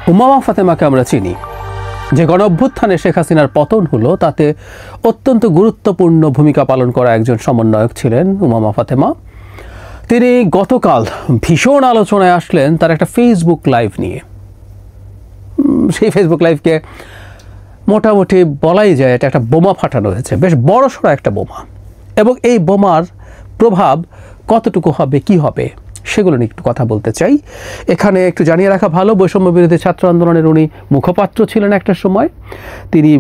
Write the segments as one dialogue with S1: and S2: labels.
S1: উমামা ফাতেমাকে আমরা চিনি, যে গণঅভ্যুত্থানে শেখ হাসিনার পতন হলো তাতে অত্যন্ত গুরুত্বপূর্ণ ভূমিকা পালন করা একজন সমন্বয়ক ছিলেন উমামা ফাতেমা। তিনি গতকাল ভীষণ আলোচনায় আসলেন তার একটা ফেসবুক লাইভ নিয়ে। সেই ফেসবুক লাইভকে মোটামুটি বলাই যায় এটা একটা বোমা ফাটানো হয়েছে, বেশ বড়সড় একটা বোমা, এবং এই বোমার প্রভাব কতটুকু হবে, কি হবে, সেগুলো নিয়ে একটু কথা বলতে চাই। এখানে একটু জানিয়ে রাখা ভালো, বৈষম্য বিরোধী ছাত্র আন্দোলনের উনি মুখপাত্র ছিলেন একটা সময়। তিনি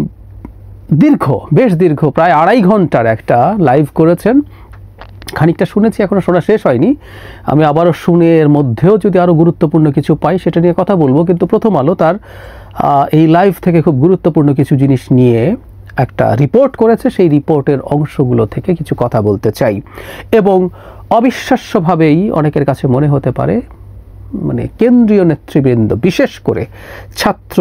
S1: বেশ দীর্ঘ প্রায় 2.5 ঘন্টার একটা লাইভ করেছেন। খানিকটা শুনেছি, এখনও শোনা শেষ হয়নি। আমি আবারও শুনে এর মধ্যেও যদি আরও গুরুত্বপূর্ণ কিছু পাই সেটা নিয়ে কথা বলবো। কিন্তু প্রথম আলো তার এই লাইভ থেকে খুব গুরুত্বপূর্ণ কিছু জিনিস নিয়ে একটা রিপোর্ট করেছে, সেই রিপোর্টের অংশগুলো থেকে কিছু কথা বলতে চাই। এবং অবিশ্বাস্যভাবেই অনেকের কাছে মনে হতে পারে, মানে কেন্দ্রীয় নেতৃবৃন্দ বিশেষ করে ছাত্র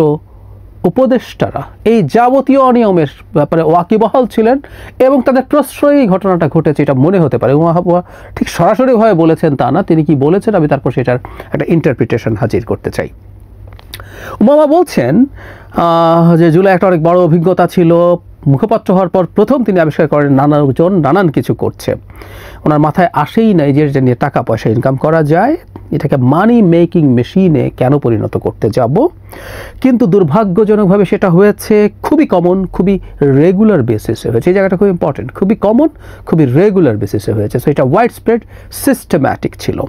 S1: উপদেষ্টারা এই যাবতীয় অনিয়মের ব্যাপারে ওয়াকিবহাল ছিলেন এবং তাদের প্রশ্রয়ই ঘটনাটা ঘটেছে এটা মনে হতে পারে। উমামা ঠিক সরাসরিভাবে বলেছেন তা না, তিনি কি বলেছেন আমি তারপর সেটার একটা ইন্টারপ্রিটেশন হাজির করতে চাই। উমামা বলছেন যে জুলাই একটা অনেক বড় অভিজ্ঞতা ছিল। মুখপাত্র হওয়ার পর প্রথম তিনি আবিষ্কার করেন নানান কিছু করছে, ওনার মাথায় আসেই নাই যে এটা নিয়ে টাকা পয়সা ইনকাম করা যায়, এটাকে মানি মেকিং মেশিনে কেন পরিণত করতে যাব। কিন্তু দুর্ভাগ্যজনকভাবে সেটা হয়েছে খুবই কমন, খুবই রেগুলার বেসিসে হয়েছে। এই জায়গাটা খুব ইম্পর্টেন্ট, খুবই কমন, খুবই রেগুলার বেসিসে হয়েছে। সো এটা ওয়াইড স্প্রেড, সিস্টেম্যাটিক ছিল।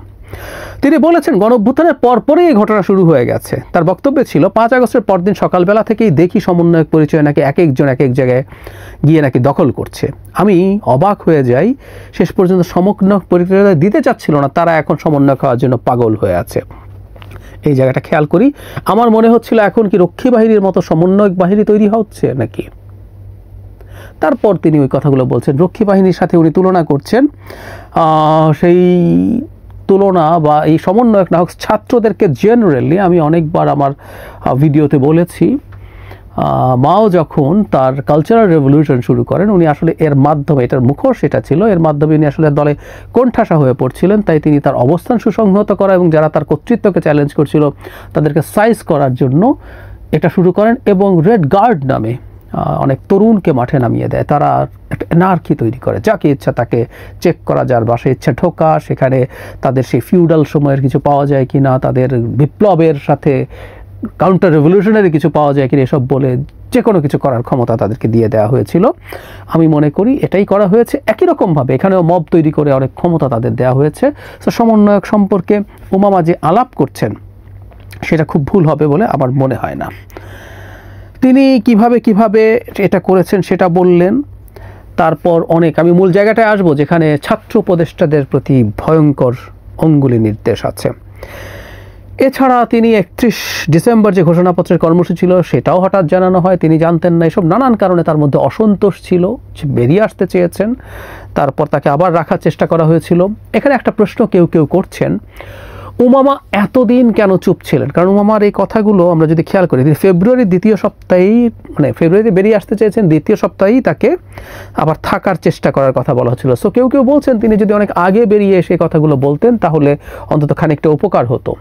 S1: তিনি বলেছেন গণঅভ্যুত্থানের পরপরই এই ঘটনা শুরু হয়ে গেছে। তার বক্তব্য ছিল 5 আগস্টের পরদিন সকালবেলা থেকেই দেখি সমন্বয়ক পরিচয় নাকি এক একজন এক এক জায়গায় গিয়ে নাকি দখল করছে। আমি অবাক হয়ে যাই, শেষ পর্যন্ত সমন্বয়ক পরিচয় দিতে চাচ্ছিল না, তারা এখন সমন্বয়ক হওয়ার জন্য পাগল হয়ে আছে। এই জায়গাটা খেয়াল করি। আমার মনে হচ্ছিল এখন কি রক্ষী বাহিনীর মতো সমন্বয়ক বাহিনী তৈরি হচ্ছে নাকি। তারপর তিনি ওই কথাগুলো বলছেন, রক্ষী বাহিনীর সাথে উনি তুলনা করছেন। সেই তুলনা বা এই সমন্বয়ক না হোক, ছাত্রদেরকে জেনারেলি আমি অনেকবার আমার ভিডিওতে বলেছি, মাও যখন তার কালচারাল রেভলিউশন শুরু করেন উনি আসলে এর মাধ্যমে, এটার মুখোশ এটা ছিল, এর মাধ্যমে উনি আসলে দলে কোণঠাসা হয়ে পড়ছিলেন। তাই তিনি তার অবস্থান সুসংহত করা এবং যারা তার কর্তৃত্বকে চ্যালেঞ্জ করছিল তাদেরকে সাইজ করার জন্য এটা শুরু করেন। এবং রেড গার্ড নামে অনেক তরুণকে মাঠে নামিয়ে দেয়, তারা একটা এনার্কি তৈরি করে, যাকে ইচ্ছা তাকে চেক করা, যার বাসায় ইচ্ছা ঢোকা, সেখানে তাদের সেই ফিউডাল সময়ের কিছু পাওয়া যায় কিনা, তাদের বিপ্লবের সাথে কাউন্টার রেভলিউশনারি কিছু পাওয়া যায় কিনা, এসব বলে যে কোনো কিছু করার ক্ষমতা তাদেরকে দিয়ে দেওয়া হয়েছিল। আমি মনে করি এটাই করা হয়েছে। একই রকমভাবে এখানেও মব তৈরি করে অনেক ক্ষমতা তাদের দেওয়া হয়েছে। তো সমন্বয়ক সম্পর্কে উমামা যে আলাপ করছেন সেটা খুব ভুল হবে বলে আমার মনে হয় না। তিনি কিভাবে এটা করেছেন সেটা বললেন। তারপর আমি মূল জায়গাটায় আসবো যেখানে ছাত্র উপদেষ্টাদের প্রতি ভয়ঙ্কর অঙ্গুলি নির্দেশ আছে। এছাড়া তিনি 31 ডিসেম্বর যে ঘোষণাপত্রের কর্মসূচি ছিল সেটাও হঠাৎ জানানো হয়, তিনি জানতেন না। এসব নানান কারণে তার মধ্যে অসন্তোষ ছিল, বেরিয়ে আসতে চেয়েছেন, তারপর তাকে আবার রাখার চেষ্টা করা হয়েছিল। এখানে একটা প্রশ্ন কেউ করছেন, উমামা এতদিন কেন চুপ ছিলেন? কারণ উমামার এই কথাগুলো আমরা যদি খেয়াল করি, তিনি ফেব্রুয়ারির দ্বিতীয় সপ্তাহেই, মানে ফেব্রুয়ারিতে বেরিয়ে আসতে চেয়েছেন, দ্বিতীয় সপ্তাহেই তাকে আবার থাকার চেষ্টা করার কথা বলা হচ্ছিল। সো কেউ বলছেন তিনি যদি অনেক আগে বেরিয়ে এসে কথাগুলো বলতেন তাহলে অন্তত খানিকটা উপকার হতো।